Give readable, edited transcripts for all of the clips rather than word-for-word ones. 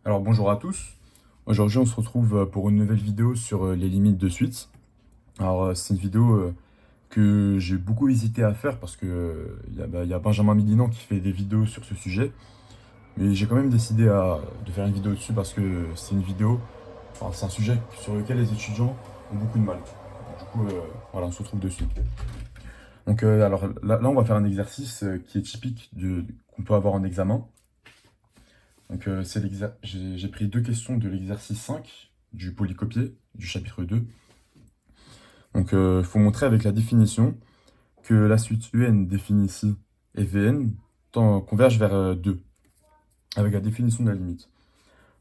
Alors bonjour à tous, aujourd'hui on se retrouve pour une nouvelle vidéo sur les limites de suite. Alors c'est une vidéo que j'ai beaucoup hésité à faire parce que il y a Benjamin Midinan qui fait des vidéos sur ce sujet. Mais j'ai quand même décidé de faire une vidéo dessus parce que c'est une vidéo, enfin c'est un sujet sur lequel les étudiants ont beaucoup de mal. Du coup voilà, on se retrouve dessus. Donc alors là, on va faire un exercice qui est typique qu'on peut avoir en examen. Donc, j'ai pris deux questions de l'exercice 5 du polycopié du chapitre 2. Donc, il faut montrer avec la définition que la suite UN définie ici et VN converge vers 2, avec la définition de la limite.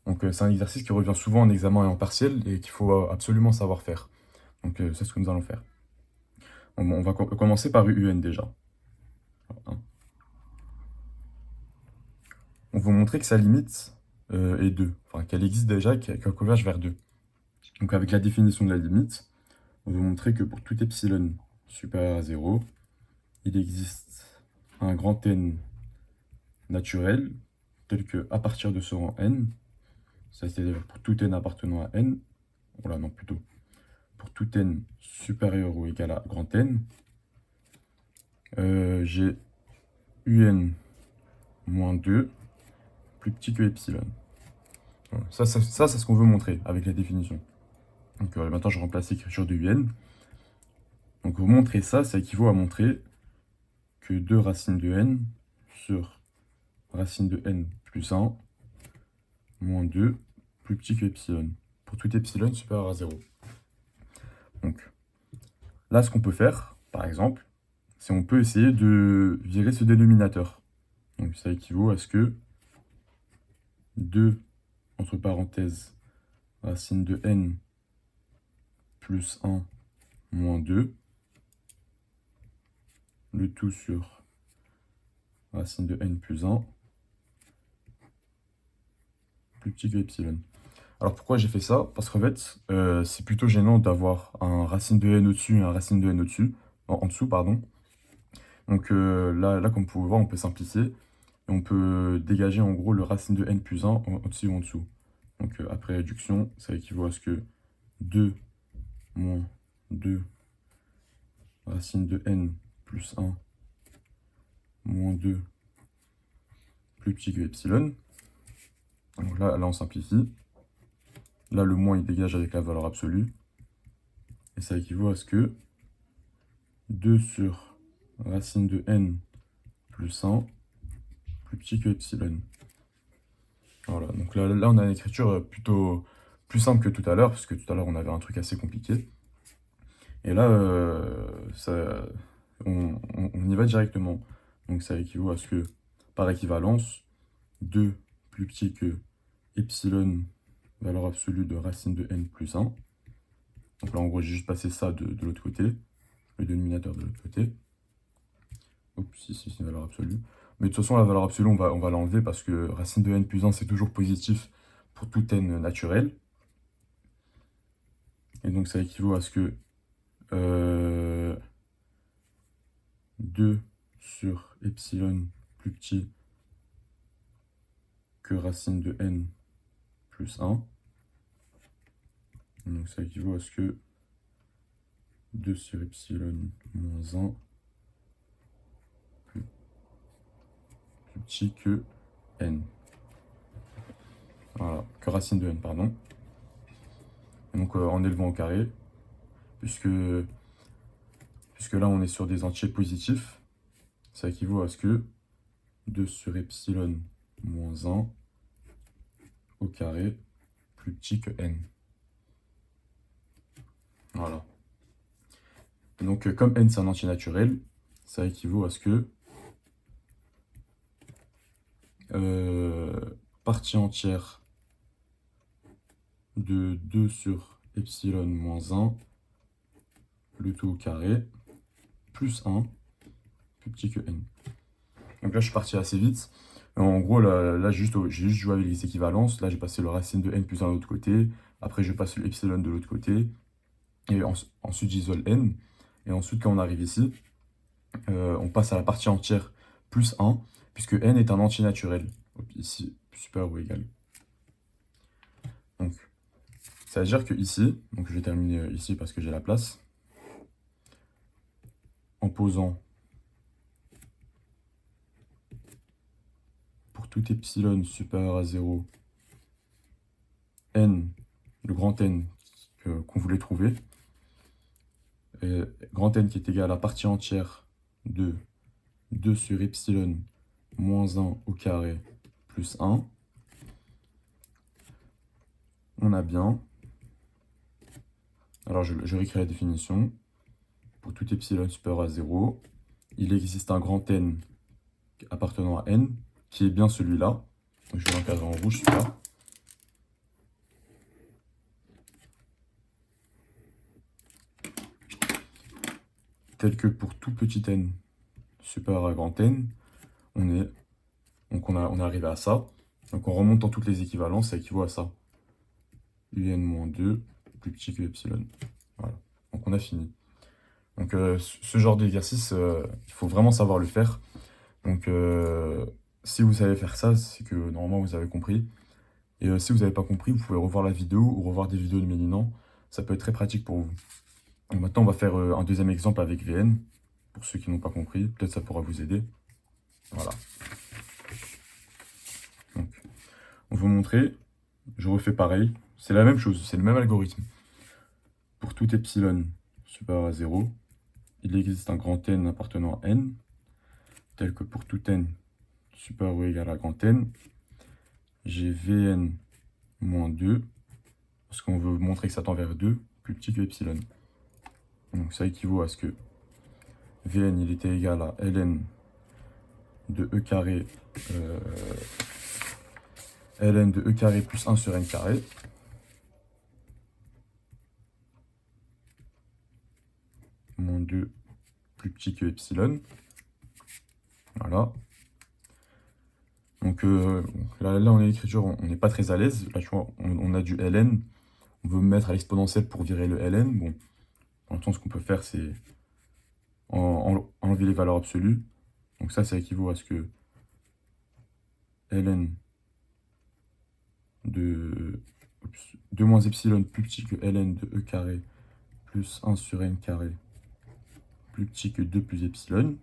Donc, c'est un exercice qui revient souvent en examen et en partiel et qu'il faut absolument savoir faire. Donc, c'est ce que nous allons faire. On va commencer par UN déjà. Hein. On va montrer que sa limite est 2, enfin qu'elle existe déjà et qu'elle converge vers 2. Donc, avec la définition de la limite, on veut montrer que pour tout epsilon supérieur à 0, il existe un grand N naturel, tel que à partir de ce rang N, c'est-à-dire pour tout N appartenant à N, voilà, non, plutôt, pour tout N supérieur ou égal à grand N, j'ai UN moins 2 plus petit que epsilon. Voilà. Ça c'est ce qu'on veut montrer avec la définition. Donc maintenant, je remplace l'écriture de UN. Donc pour montrer ça, ça équivaut à montrer que 2 racines de n sur racine de n plus 1 moins 2 plus petit que epsilon, pour tout epsilon supérieur à 0. Donc là, ce qu'on peut faire, par exemple, c'est on peut essayer de virer ce dénominateur. Donc ça équivaut à ce que 2, entre parenthèses, racine de n plus 1 moins 2, le tout sur racine de n plus 1 plus petit que epsilon. Alors pourquoi j'ai fait ça? Parce qu'en fait, c'est plutôt gênant d'avoir un racine de n au-dessus et un racine de n au-dessus, en dessous, pardon. Donc là, comme vous pouvez voir, on peut simplifier. Et on peut dégager en gros le racine de n plus 1 au-dessus ou en dessous. Donc après réduction, ça équivaut à ce que 2 moins 2 racine de n plus 1 moins 2 plus petit que epsilon. Donc là, on simplifie. Là, le moins, il dégage avec la valeur absolue. Et ça équivaut à ce que 2 sur racine de n plus 1 plus petit que epsilon. Voilà, donc là, on a une écriture plutôt plus simple que tout à l'heure, parce que tout à l'heure, on avait un truc assez compliqué. Et là, on y va directement. Donc ça équivaut à ce que, par équivalence, 2 plus petit que epsilon, valeur absolue de racine de n plus 1. Donc là, en gros, j'ai juste passé ça de l'autre côté, le dénominateur de l'autre côté. Oups, ici, c'est une valeur absolue. Mais de toute façon, la valeur absolue, on va l'enlever parce que racine de n plus 1, c'est toujours positif pour tout n naturel. Et donc, ça équivaut à ce que 2 sur epsilon plus petit que racine de n plus 1. Donc, ça équivaut à ce que 2 sur epsilon moins 1 plus petit que n. Voilà, que racine de n, pardon. Et donc, en élevant au carré, puisque là, on est sur des entiers positifs, ça équivaut à ce que 2 sur epsilon moins 1 au carré plus petit que n. Voilà. Et donc, comme n, c'est un entier naturel, ça équivaut à ce que partie entière de 2 sur epsilon moins 1, le tout au carré, plus 1, plus petit que n. Donc là, je suis parti assez vite. En gros, là j'ai juste joué avec les équivalences. Là, j'ai passé le racine de n plus 1 de l'autre côté. Après, je passe l'epsilon de l'autre côté. Et ensuite, j'isole n. Et ensuite, quand on arrive ici, on passe à la partie entière plus 1, puisque n est un entier naturel. Ici, supérieur ou égal. Donc, ça veut dire que ici, donc je vais terminer ici parce que j'ai la place, en posant pour tout epsilon supérieur à 0, n, le grand N qu'on voulait trouver, et grand N qui est égal à partie entière de 2 sur epsilon moins 1 au carré plus 1, on a bien, alors je réécris la définition, pour tout epsilon supérieur à 0, il existe un grand N appartenant à N, qui est bien celui-là, donc je vais l'encadrer en rouge, celui-là, tel que pour tout petit n supérieur à grand N, on est arrivé à ça. Donc on remonte dans toutes les équivalences, ça équivaut à ça. Un-2 plus petit que epsilon. Voilà. Donc on a fini. Donc ce genre d'exercice, il faut vraiment savoir le faire. Donc si vous savez faire ça, c'est que normalement vous avez compris. Et si vous n'avez pas compris, vous pouvez revoir la vidéo ou revoir des vidéos de Mélinan. Ça peut être très pratique pour vous. Donc maintenant, on va faire un deuxième exemple avec Vn. Pour ceux qui n'ont pas compris, peut-être ça pourra vous aider. Voilà. Donc, on va vous montrer. Je refais pareil. C'est la même chose, c'est le même algorithme. Pour tout epsilon supérieur à 0, il existe un grand N appartenant à N, tel que pour tout N supérieur ou égal à grand N, j'ai Vn moins 2, parce qu'on veut montrer que ça tend vers 2, plus petit que epsilon. Donc ça équivaut à ce que Vn il était égal à ln de e carré ln de e carré plus 1 sur n carré. Moins 2 plus petit que epsilon. Voilà. Donc là, en écriture, on n'est pas très à l'aise. Là, tu vois, on a du ln. On veut mettre à l'exponentielle pour virer le ln. Bon, en même temps, ce qu'on peut faire, c'est enlever les valeurs absolues. Donc ça équivaut à ce que ln de 2 moins epsilon plus petit que ln de e carré plus 1 sur n carré plus petit que 2 plus epsilon.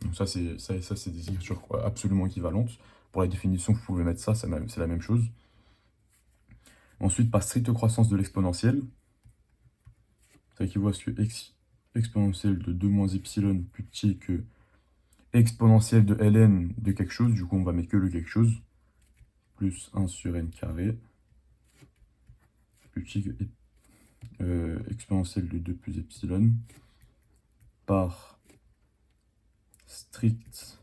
Donc ça, c'est des écritures absolument équivalentes. Pour la définition, vous pouvez mettre ça, c'est la même chose. Ensuite, par stricte croissance de l'exponentielle, ça équivaut à ce que exponentielle de 2 moins epsilon plus petit que exponentielle de ln de quelque chose, du coup on va mettre que le quelque chose, plus 1 sur n carré, plus petit que exponentielle de 2 plus epsilon, par stricte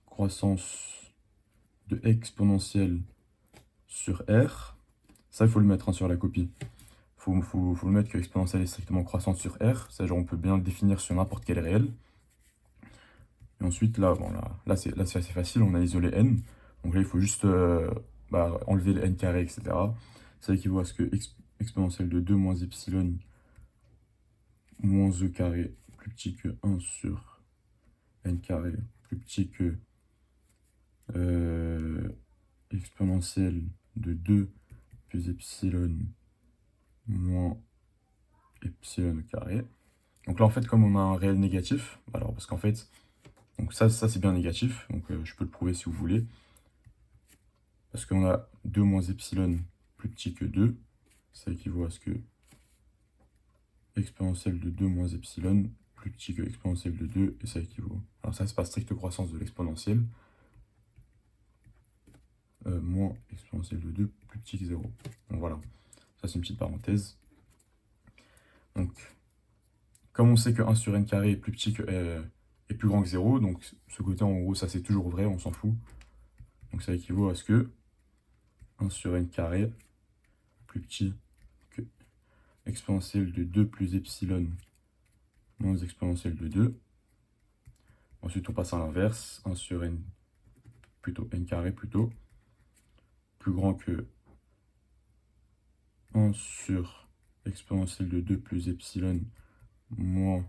croissance de exponentielle sur r. Ça, il faut le mettre sur la copie. Faut le mettre que l'exponentielle est strictement croissante sur r. Ça, genre, on peut bien le définir sur n'importe quel réel. Et ensuite, là, bon, là c'est assez facile, on a isolé n. Donc là, il faut juste enlever le n carré, etc. Ça équivaut à ce que exponentielle de 2 moins epsilon moins e carré plus petit que 1 sur n carré plus petit que exponentielle de 2 plus epsilon moins epsilon au carré. Donc là, en fait, comme on a un réel négatif, alors parce qu'en fait, donc ça c'est bien négatif, donc je peux le prouver si vous voulez. Parce qu'on a 2 moins epsilon plus petit que 2, ça équivaut à ce que exponentielle de 2 moins epsilon plus petit que exponentielle de 2, et ça équivaut. Alors ça, c'est pas stricte croissance de l'exponentielle. Moins exponentielle de 2 plus petit que 0. Donc voilà, ça c'est une petite parenthèse. Donc, comme on sait que 1 sur n carré est plus petit que est plus grand que 0, donc ce côté en gros ça c'est toujours vrai, on s'en fout. Donc ça équivaut à ce que 1 sur n carré plus petit que exponentielle de 2 plus epsilon moins exponentielle de 2. Ensuite on passe à l'inverse, 1 sur n plutôt n carré plutôt plus grand que 1 sur exponentielle de 2 plus epsilon moins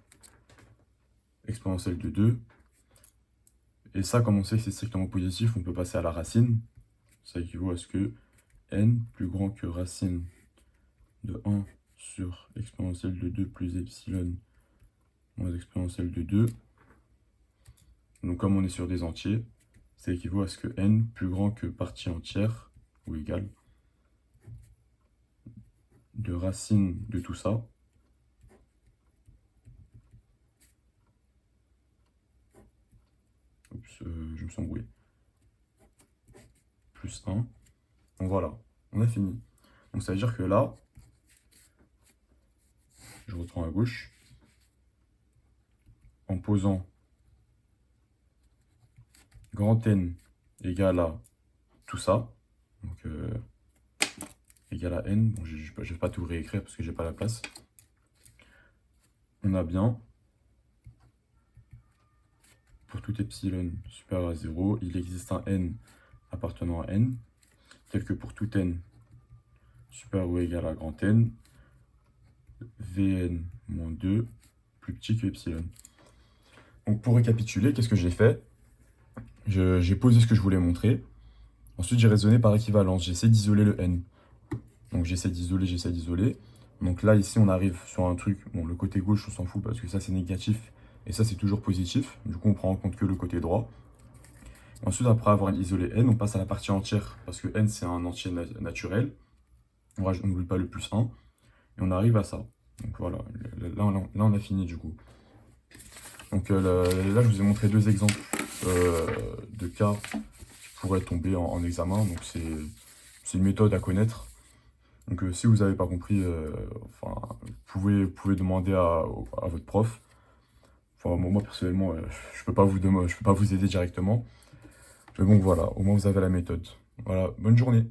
exponentielle de 2. Et ça, comme on sait que c'est strictement positif, on peut passer à la racine. Ça équivaut à ce que n plus grand que racine de 1 sur exponentielle de 2 plus epsilon moins exponentielle de 2. Donc comme on est sur des entiers, ça équivaut à ce que n plus grand que partie entière, ou égal, de racine de tout ça, oups, je me suis embrouillé, plus 1. Donc voilà, on a fini. Donc ça veut dire que là, je reprends à gauche, en posant grand N égale à tout ça, donc égal à N, bon, je ne vais pas tout réécrire parce que j'ai pas la place, on a bien, pour tout epsilon supérieur à 0, il existe un N appartenant à N, tel que pour tout N supérieur ou égal à grand N, Vn moins 2 plus petit que epsilon. Donc pour récapituler, qu'est-ce que j'ai fait? J'ai posé ce que je voulais montrer. Ensuite, j'ai raisonné par équivalence. J'essaie d'isoler le n. Donc j'essaie d'isoler, j'essaie d'isoler. Donc là, ici, on arrive sur un truc. Bon, le côté gauche, on s'en fout parce que ça, c'est négatif. Et ça, c'est toujours positif. Du coup, on prend en compte que le côté droit. Ensuite, après avoir isolé n, on passe à la partie entière. Parce que n, c'est un entier naturel. On n'oublie pas le plus 1. Et on arrive à ça. Donc voilà, là on a fini du coup. Donc là, je vous ai montré deux exemples de cas qui pourraient tomber en examen. Donc c'est une méthode à connaître. Donc si vous n'avez pas compris, enfin, vous pouvez demander à votre prof. Enfin, moi personnellement, je peux pas vous aider directement. Mais bon voilà, au moins vous avez la méthode. Voilà, bonne journée.